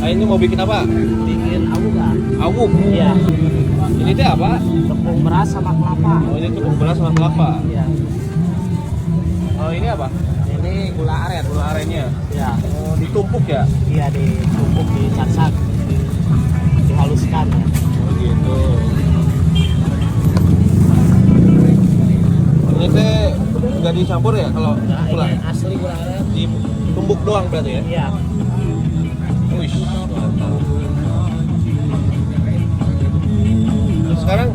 Nah, ini mau bikin apa? Bikin awuk kan? Awuk. Iya. Ini teh apa? Tepung beras sama kelapa. Oh, ini tepung beras sama kelapa. Iya. Oh, ini apa? Ini gula aren. Gula arennya. Iya. Oh, ditumpuk ya? Iya, ditumpuk, dicacah, dihaluskan. Oh, gitu. Ini teh nggak dicampur ya kalau Nah, gula? ini asli gula aren. Ditumbuk doang berarti ya? Iya. Wih. Sekarang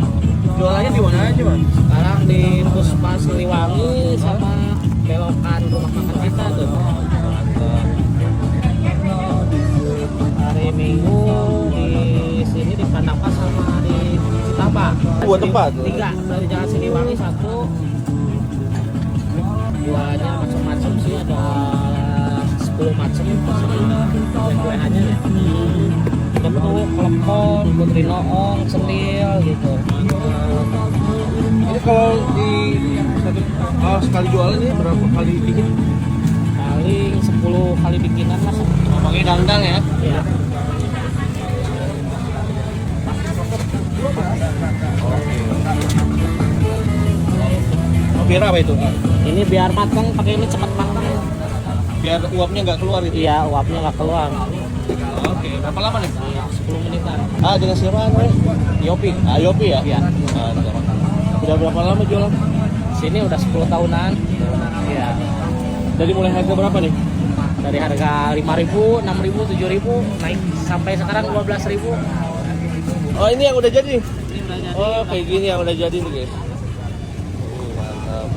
jualannya di mana aja, Mas? Sekarang di Puspa Siliwangi sama belokan rumah makan kita tuh. Hari Minggu di sini di Pandapas sama di Citambah. Dua tempat? Tiga, dari Jalan Siliwangi satu. Jualannya macam-macam sih, ada 10 macam kue aja ya. Bentuk, klepon, putri noong, centil gitu. Ini kalau di sekali jualan ini berapa kali bikin? Paling 10 kali bikinan mas. Pakai dangdang ya? Iya. Oh, biar apa itu? Ini biar matang, pakai ini cepat matang. Biar uapnya nggak keluar itu? Iya, uapnya nggak keluar. Oke, berapa lama nih? 10 menitan. Ah, dengan siapa namanya? Yopi. Ah, Yopi ya? Iya. Mantap. Udah berapa lama jualan? Sini udah 10 tahunan. Iya. Dari mulai harga berapa nih? Dari harga 5.000, 6.000, 7.000 naik sampai sekarang 12.000. Oh, ini yang udah jadi? Ini udah jadi. Oh, kayak gini yang udah jadi nih, guys. Mantap.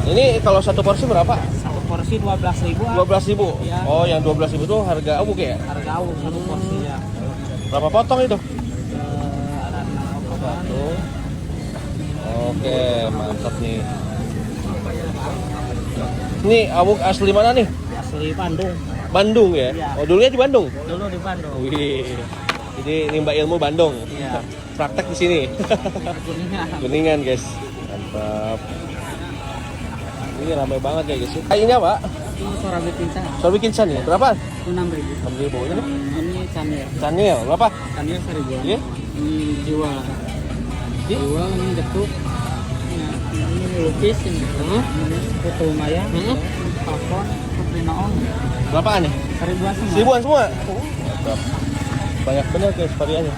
Ini kalau satu porsi berapa? Satu porsi 12.000. 12.000. Iya. Oh, yang 12.000 itu harga awuk ya? Harga awuk satu porsi ya. Berapa potong itu? Ada 6 potongan. Satu. Oke, mantap nih. Ini awuk asli mana nih? Asli Bandung. Bandung ya? Iya. Oh, dulunya di Bandung? Dulu di Bandung. Wih. Jadi nimba ilmu Bandung. Iya. Praktek di sini. Kuningan. Kuningan, guys. Mantap. Ini ramai banget ya, guys. Ini apa? Ini sorabi pinca. Sobi kincan ya? Berapa? 6.000. 6.000. Ini Ini canil. Chanel berapa? Canil 1.000. Iya? Ini jiwa. Jiwa ini getuk. Ini lupis ini. Ini putu maya. Papon, putri naong. Berapaan nih? 1.000 semua. Seribuan semua? Oh, mantap. Banyak bener guys variannya.